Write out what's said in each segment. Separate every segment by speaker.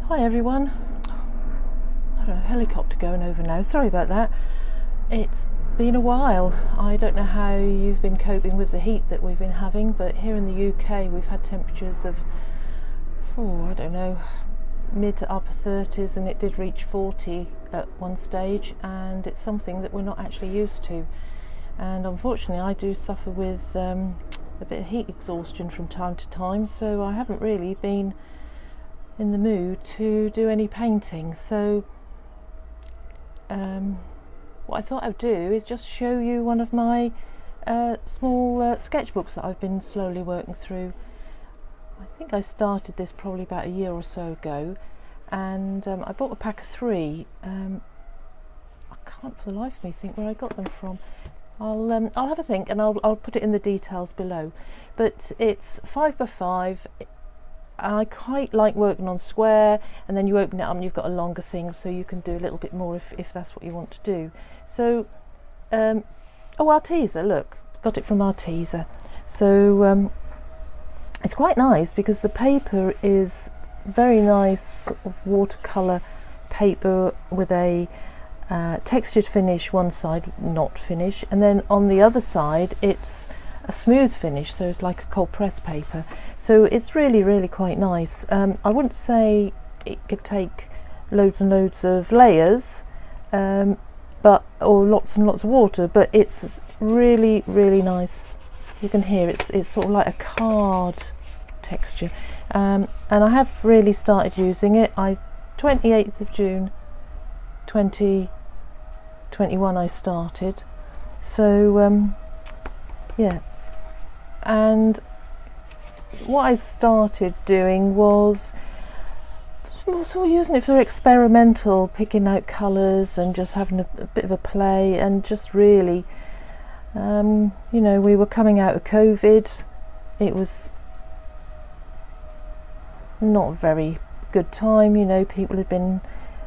Speaker 1: Hi everyone. I don't know, helicopter going over now. Sorry about that. It's been a while. I don't know how you've been coping with the heat that we've been having, but here in the UK we've had temperatures of, I don't know, mid to upper 30s, and it did reach 40 at one stage, and it's something that we're not actually used to. And unfortunately I do suffer with a bit of heat exhaustion from time to time, so I haven't really been in the mood to do any painting. So what I thought I'd do is just show you one of my small sketchbooks that I've been slowly working through. I think I started this probably about a year or so ago, and I bought a pack of 3. I can't for the life of me think where I got them from. I'll have a think, and I'll put it in the details below. But it's 5x5. I quite like working on square, and then you open it up and you've got a longer thing, so you can do a little bit more if that's what you want to do. So Arteza, look, got it from Arteza. So it's quite nice because the paper is very nice, sort of watercolour paper with a textured finish one side, not finish, and then on the other side it's a smooth finish, so it's like a cold press paper. So it's really quite nice. I wouldn't say it could take loads and loads of layers, or lots and lots of water, but it's really nice. You can hear it's sort of like a card texture, and I have really started using it. 28th of June 2021 I started, so yeah. And what I started doing was sort of using it for experimental, picking out colours and just having a bit of a play, and just really, you know, we were coming out of COVID. It was not a very good time, you know, people had been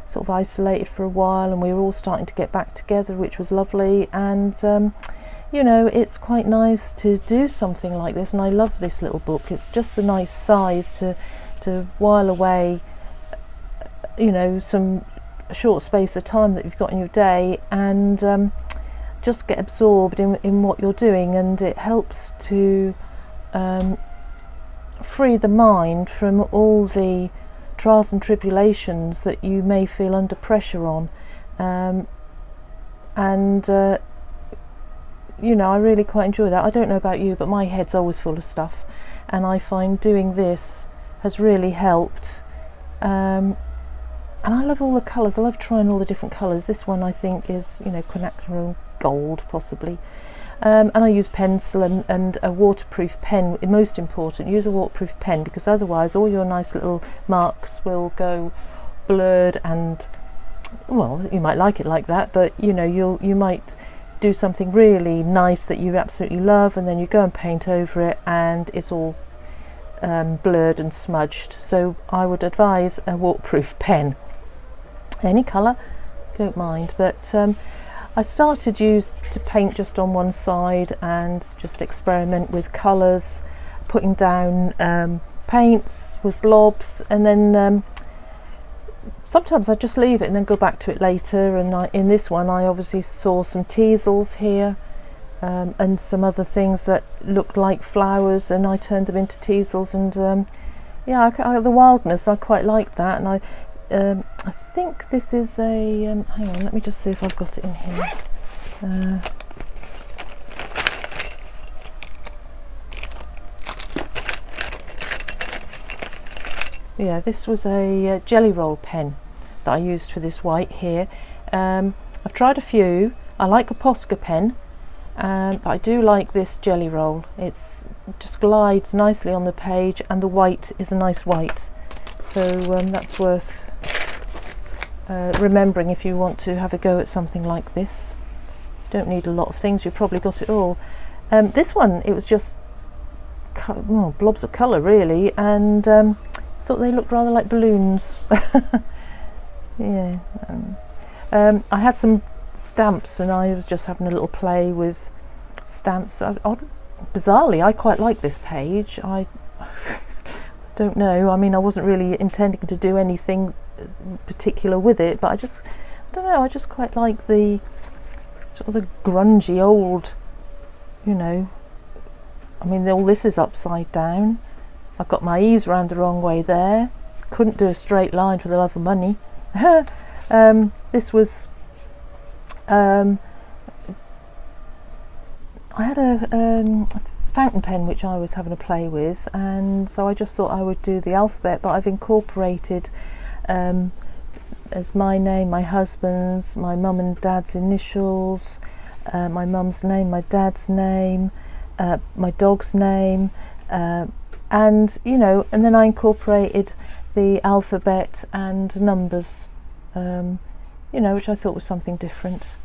Speaker 1: sort of isolated for a while, and we were all starting to get back together, which was lovely. And you know, it's quite nice to do something like this, and I love this little book. It's just a nice size to while away, you know, some short space of time that you've got in your day, and just get absorbed in what you're doing, and it helps to free the mind from all the trials and tribulations that you may feel under pressure on, you know, I really quite enjoy that. I don't know about you, but my head's always full of stuff, and I find doing this has really helped. And I love all the colours. I love trying all the different colours. This one I think is, you know, quinacridone gold possibly. And I use pencil and a waterproof pen. Most important, use a waterproof pen, because otherwise all your nice little marks will go blurred, and, well, you might like it like that, but you know, you might do something really nice that you absolutely love, and then you go and paint over it and it's all blurred and smudged. So I would advise a waterproof pen, any colour, don't mind. But I started to paint just on one side and just experiment with colours, putting down paints with blobs, and then sometimes I just leave it and then go back to it later. And in this one I obviously saw some teasels here, and some other things that looked like flowers, and I turned them into teasels, and yeah, the wildness, I quite like that. And I think this is a hang on, let me just see if I've got it in here. Yeah, this was a jelly roll pen that I used for this white here. I've tried a few. I like a Posca pen, but I do like this jelly roll. It just glides nicely on the page, and the white is a nice white. So that's worth remembering if you want to have a go at something like this. You don't need a lot of things, you've probably got it all. This one, it was just blobs of colour really, and thought they looked rather like balloons. Yeah. I had some stamps, and I was just having a little play with stamps. Bizarrely, I quite like this page. don't know, I mean, I wasn't really intending to do anything particular with it, but I don't know, I just quite like the sort of the grungy old, you know, I mean, all this is upside down. I've got my E's round the wrong way there. Couldn't do a straight line for the love of money. This was I had a fountain pen which I was having a play with, and so I just thought I would do the alphabet, but I've incorporated as my name, my husband's, my mum and dad's initials, my mum's name, my dad's name, my dog's name, and you know, and then I incorporated the alphabet and numbers, you know, which I thought was something different.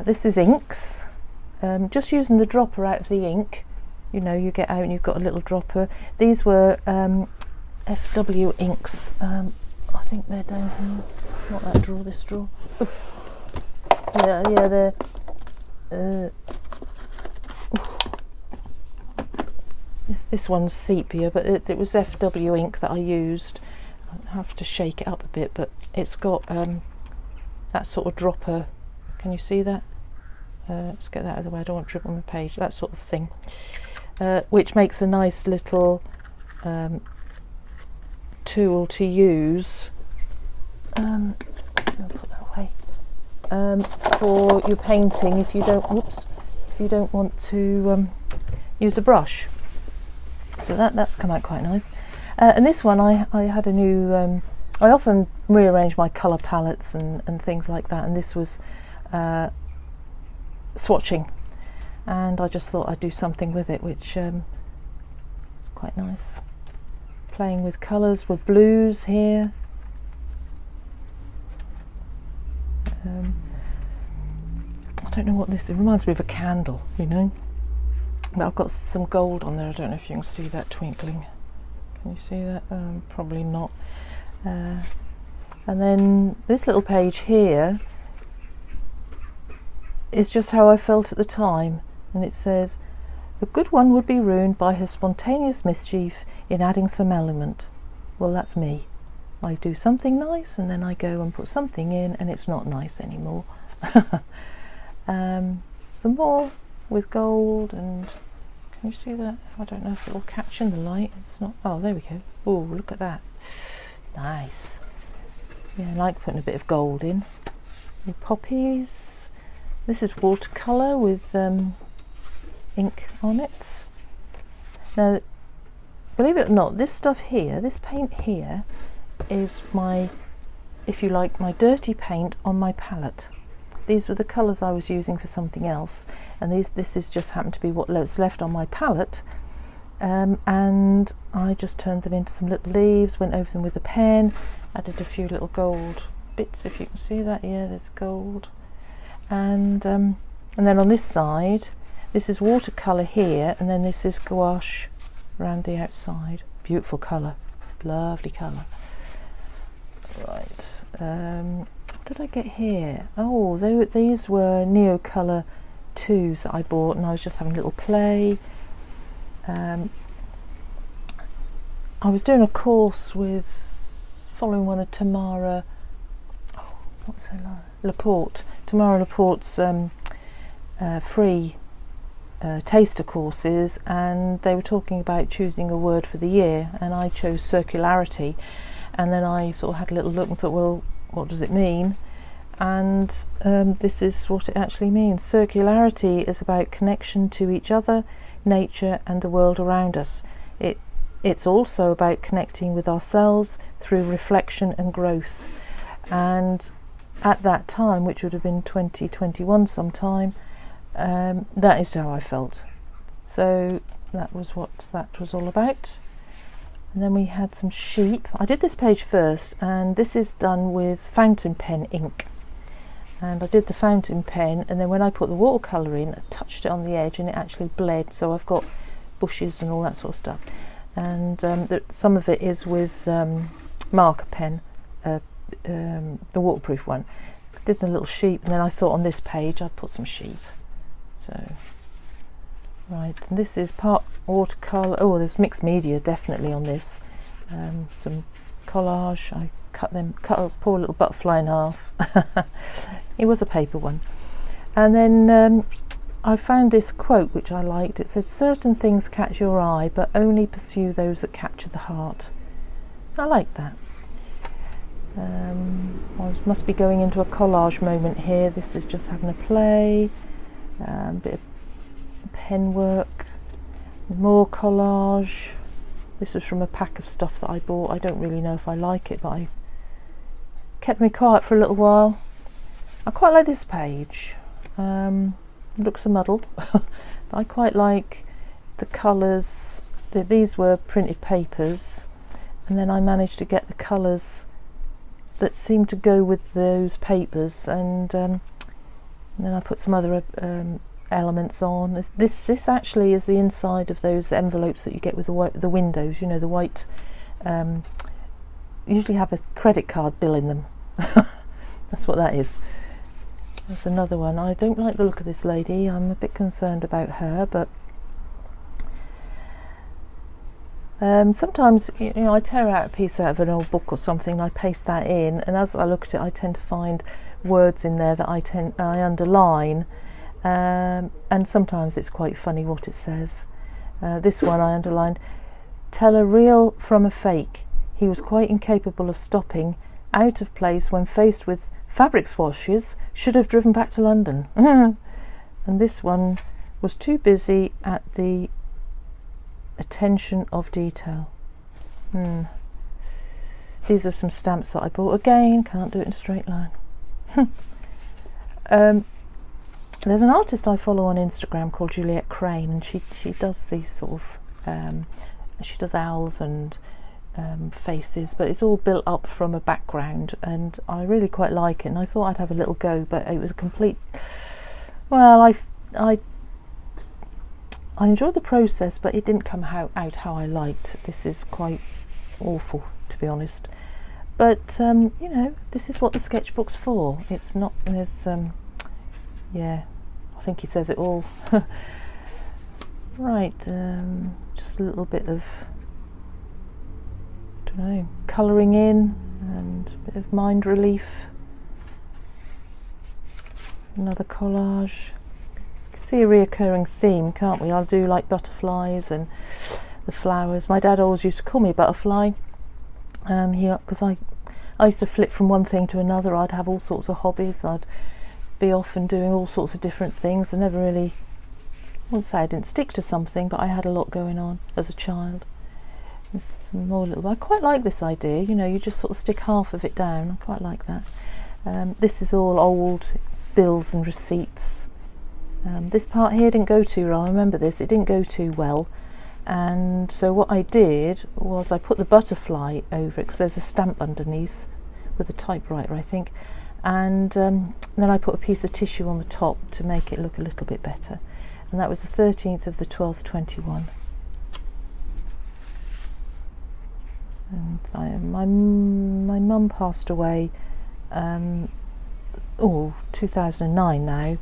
Speaker 1: This is inks, just using the dropper out of the ink. You know, you get out and you've got a little dropper. These were FW inks. I think they're down here. Not that drawer, this drawer. Yeah, they're. This one's sepia, but it was FW ink that I used. I have to shake it up a bit, but it's got that sort of dropper. Can you see that? Let's get that out of the way. I don't want to trip on my page. That sort of thing, which makes a nice little tool to use. I'll put that away. For your painting, if you don't want to use a brush. So that's come out quite nice. And this one, I had a new. I often rearrange my colour palettes and things like that, and this was swatching, and I just thought I'd do something with it, which is quite nice. Playing with colours, with blues here. I don't know what this. It reminds me of a candle, you know. But I've got some gold on there. I don't know if you can see that twinkling. Can you see that? Probably not. And then this little page here is just how I felt at the time, and it says, "The good one would be ruined by her spontaneous mischief in adding some element." Well, that's me. I do something nice and then I go and put something in and it's not nice anymore. Some more with gold, and can you see that? I don't know if it will catch in the light. It's not. Oh, there we go. Oh, look at that. Nice. Yeah, I like putting a bit of gold in. And poppies. This is watercolour with ink on it. Now, believe it or not, this stuff here, this paint here, is my, if you like, my dirty paint on my palette. These were the colours I was using for something else, and this is just happened to be what's left on my palette, and I just turned them into some little leaves, went over them with a pen, added a few little gold bits, if you can see that. Yeah, there's gold, and then on this side, this is watercolour here, and then this is gouache around the outside. Beautiful colour, lovely colour. Right. What did I get here? Oh, these were Neocolour 2s that I bought, and I was just having a little play. I was doing a course with, following one of Tamara, what's her name? Laporte. Tamara Laporte's free taster courses, and they were talking about choosing a word for the year, and I chose circularity, and then I sort of had a little look and thought, well, what does it mean? And this is what it actually means. Circularity is about connection to each other, nature and the world around us. It's also about connecting with ourselves through reflection and growth. And at that time, which would have been 2021 sometime, that is how I felt. So that was what that was all about. And then we had some sheep. I did this page first, and this is done with fountain pen ink. And I did the fountain pen, and then when I put the watercolour in, I touched it on the edge and it actually bled. So I've got bushes and all that sort of stuff. And some of it is with marker pen, the waterproof one. Did the little sheep, and then I thought on this page I'd put some sheep. So, right, and this is part watercolour. Oh, there's mixed media definitely on this. some collage. I cut a poor little butterfly in half. It was a paper one. And then I found this quote which I liked. It said, "Certain things catch your eye, but only pursue those that capture the heart." I like that. I must be going into a collage moment here. This is just having a play, a bit of pen work, more collage. This was from a pack of stuff that I bought. I don't really know if I like it, but I kept me quiet for a little while. I quite like this page. It looks a muddle, but I quite like the colours. These were printed papers, and then I managed to get the colours that seemed to go with those papers, and then I put some other elements on. This actually is the inside of those envelopes that you get with the windows, you know, the white, usually have a credit card bill in them. That's what that is. There's another one. I don't like the look of this lady. I'm a bit concerned about her, but sometimes, you know, I tear out a piece out of an old book or something, and I paste that in, and as I look at it, I tend to find words in there that I underline, and sometimes it's quite funny what it says. This one I underlined: "Tell a real from a fake. He was quite incapable of stopping, out of place when faced with fabric swatches, should have driven back to London." And this one: "Was too busy at the attention of detail." These are some stamps that I bought. Again, can't do it in a straight line. There's an artist I follow on Instagram called Juliet Crane, and she does these sort of she does owls and faces, but it's all built up from a background, and I really quite like it, and I thought I'd have a little go, but it was a complete, well, I enjoyed the process, but it didn't come out how I liked. This is quite awful, to be honest, but you know, this is what the sketchbook's for. It's not, there's yeah, I think he says it all. Right, just a little bit of, I don't know, colouring in and a bit of mind relief. Another collage. See a reoccurring theme, can't we? I'll do like butterflies and the flowers. My dad always used to call me Butterfly, because I used to flip from one thing to another. I'd have all sorts of hobbies. I'd be off and doing all sorts of different things. I never really, I wouldn't say I didn't stick to something, but I had a lot going on as a child. There's some more little, I quite like this idea, you know, you just sort of stick half of it down. I quite like that. This is all old bills and receipts. This part here didn't go too well. I remember this, it didn't go too well, and so what I did was I put the butterfly over it, because there's a stamp underneath with a typewriter, I think, and then I put a piece of tissue on the top to make it look a little bit better, and that was the 13th of the 12th 21. And my mum passed away 2009 now,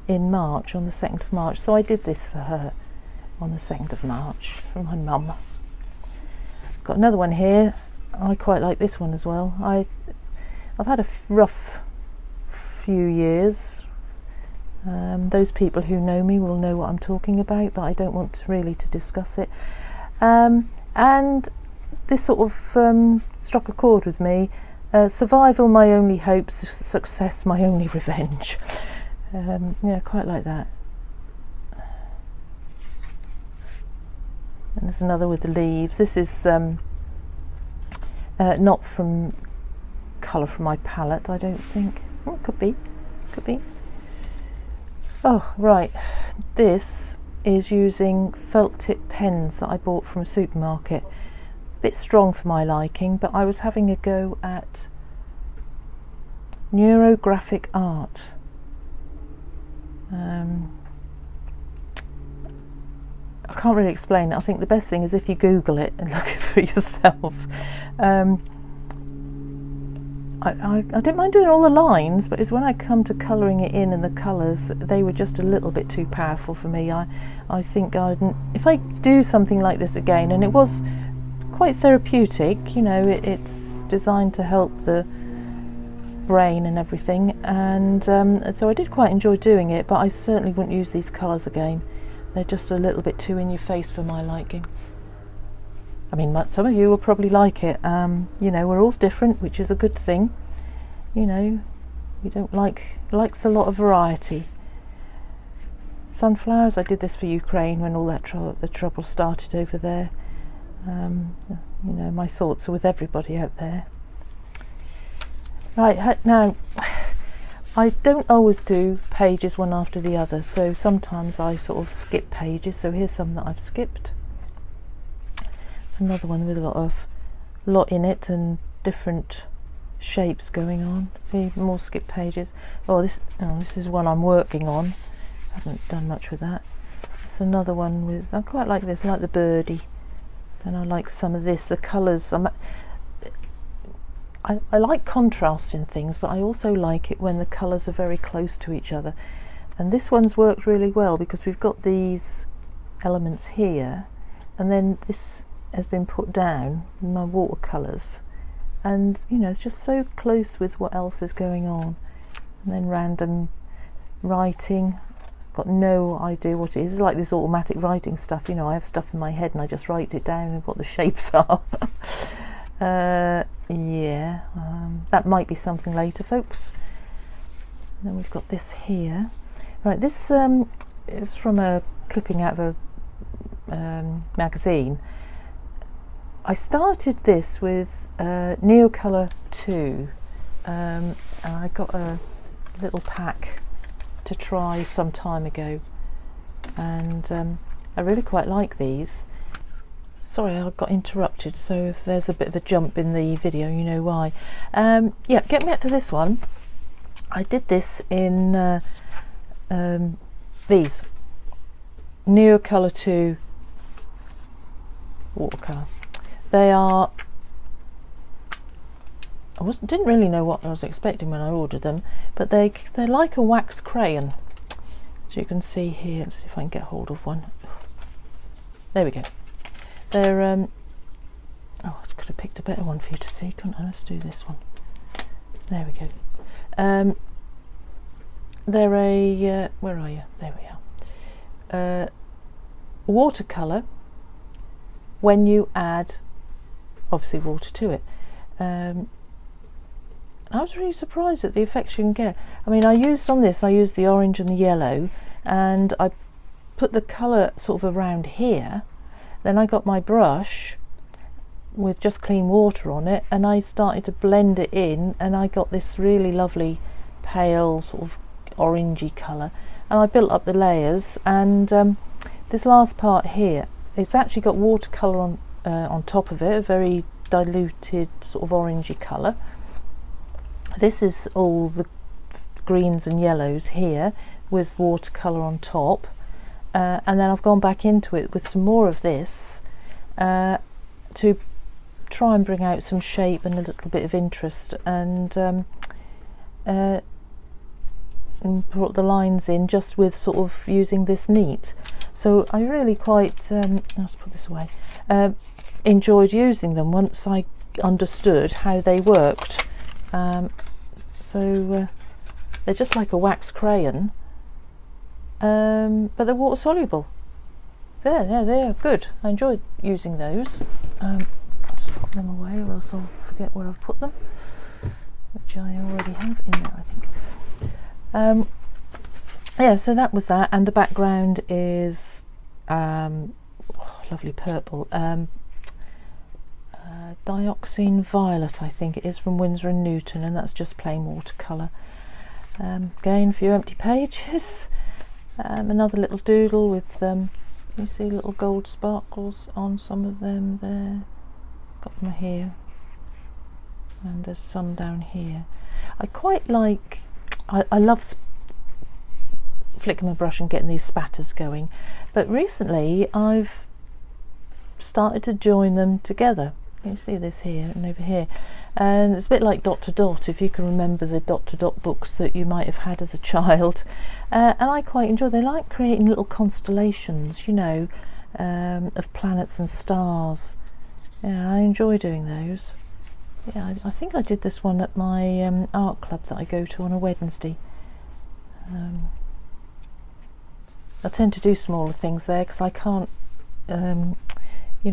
Speaker 1: in March, on the 2nd of March, so I did this for her on the 2nd of March from my mum. Got another one here. I quite like this one as well. I've had a rough few years. Those people who know me will know what I'm talking about, but I don't want really to discuss it. And this sort of struck a chord with me. Survival, my only hope; success, my only revenge. Yeah, quite like that. And there's another with the leaves. This is not from colour from my palette, I don't think. Oh, could be. Oh, right. This is using felt tip pens that I bought from a supermarket. A bit strong for my liking, but I was having a go at neurographic art. I can't really explain it. I think the best thing is if you Google it and look it for yourself. I didn't mind doing all the lines, but it's when I come to colouring it in and the colours, they were just a little bit too powerful for me. I think if I do something like this again, and it was quite therapeutic, you know, it's designed to help the brain and everything, and so I did quite enjoy doing it, but I certainly wouldn't use these colours again. They're just a little bit too in your face for my liking. I mean, some of you will probably like it. You know, we're all different, which is a good thing. You know, we don't likes a lot of variety. Sunflowers, I did this for Ukraine when all that the trouble started over there. You know, my thoughts are with everybody out there. Right, now, I don't always do pages one after the other, so sometimes I sort of skip pages. So here's some that I've skipped. It's another one with a lot in it and different shapes going on. See, more skip pages. Oh, this is one I'm working on. Haven't done much with that. It's another one with, I quite like this. I like the birdie, and I like some of this. The colours. I like contrast in things, but I also like it when the colours are very close to each other. And this one's worked really well because we've got these elements here, and then this has been put down in my watercolours, and you know, it's just so close with what else is going on. And then random writing. Got no idea what it is. It's like this automatic writing stuff, you know. I have stuff in my head and I just write it down and what the shapes are. Yeah, that might be something later, folks. And then we've got this here. Right, this is from a clipping out of a magazine. I started this with Neocolor 2, and I got a little pack to try some time ago, and I really quite like these. Sorry, I got interrupted, so if there's a bit of a jump in the video, you know why. Yeah, getting back to this one, I did this in these Neocolor 2 watercolour. They are, didn't really know what I was expecting when I ordered them, but they're like a wax crayon, as you can see here. Let's see if I can get hold of one. There we go. They're oh, I could have picked a better one for you to see, couldn't I? Let's do this one. There we go. They're a where are you? There we are. Watercolour when you add obviously water to it. I was really surprised at the effects you can get. I mean, I used the orange and the yellow, and I put the colour sort of around here. Then I got my brush with just clean water on it, and I started to blend it in, and I got this really lovely pale sort of orangey colour, and I built up the layers. And this last part here, it's actually got watercolour on top of it, a very diluted sort of orangey colour. This is all the greens and yellows here with watercolour on top. And then I've gone back into it with some more of this to try and bring out some shape and a little bit of interest, and brought the lines in just with sort of using this neat. So I really quite, let's put this away, enjoyed using them once I understood how they worked. So they're just like a wax crayon. But they're water soluble. They're good. I enjoyed using those. I'll just pop them away, or else I'll forget where I've put them, which I already have in there, I think. Yeah, so that was that, and the background is lovely purple, dioxine violet, I think it is, from Winsor & Newton, and that's just plain watercolour. Again, a few empty pages. Another little doodle with, you see little gold sparkles on some of them there. Got them here, and there's some down here. I quite like, I love flicking my brush and getting these spatters going, but recently I've started to join them together. You see this here and over here, and it's a bit like dot to dot, if you can remember the dot to dot books that you might have had as a child. And I quite enjoy, they like creating little constellations, you know, of planets and stars, Yeah, I enjoy doing those. Yeah, I think I did this one at my art club that I go to on a Wednesday. I tend to do smaller things there because I can't, you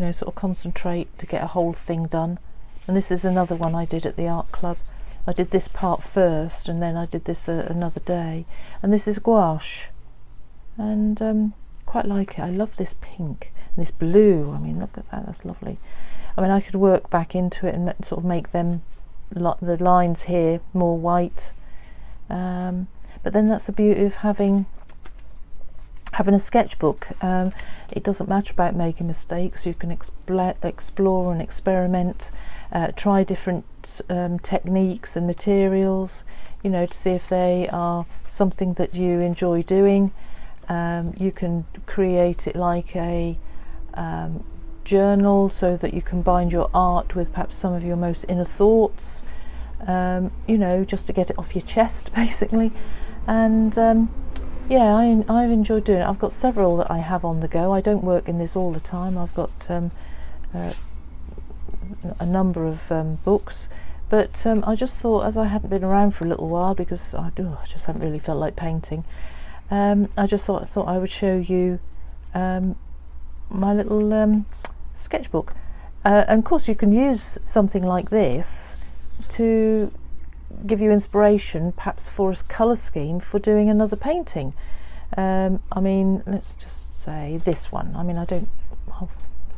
Speaker 1: know, sort of concentrate to get a whole thing done. And this is another one I did at the art club. I did this part first and then I did this another day. And this is gouache. And quite like it. I love this pink and this blue. I mean, look at that, that's lovely. I mean, I could work back into it and sort of make them, the lines here, more white. But then that's the beauty of having a sketchbook. It doesn't matter about making mistakes. You can explore and experiment, try different techniques and materials, you know, to see if they are something that you enjoy doing. You can create it like a journal so that you combine your art with perhaps some of your most inner thoughts, you know, just to get it off your chest basically. And yeah, I've enjoyed doing it. I've got several that I have on the go. I don't work in this all the time. I've got a number of books, but I just thought, as I hadn't been around for a little while because I just haven't really felt like painting, I just thought I would show you my little sketchbook. And of course you can use something like this to give you inspiration perhaps for a colour scheme for doing another painting. I mean, let's just say this one. I mean, I don't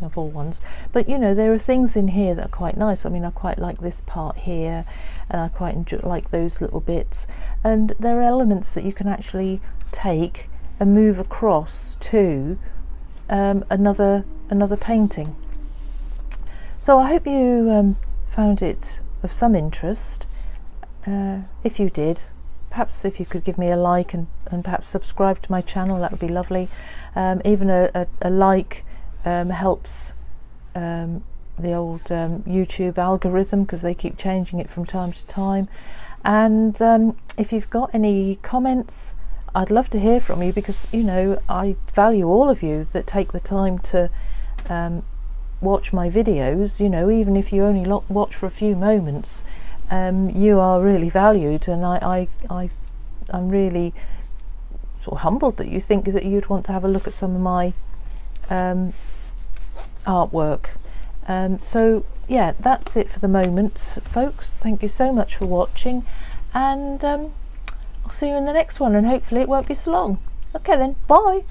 Speaker 1: have all ones, but you know, there are things in here that are quite nice. I mean, I quite like this part here, and I quite like those little bits, and there are elements that you can actually take and move across to another painting. So I hope you found it of some interest. If you did, perhaps if you could give me a like and perhaps subscribe to my channel, that would be lovely. Even a like helps the old YouTube algorithm, because they keep changing it from time to time. And if you've got any comments, I'd love to hear from you, because you know, I value all of you that take the time to watch my videos. You know, even if you only watch for a few moments, you are really valued, and I'm really sort of humbled that you think that you'd want to have a look at some of my artwork. So yeah, that's it for the moment, folks. Thank you so much for watching, and I'll see you in the next one, and hopefully it won't be so long. Okay then, bye.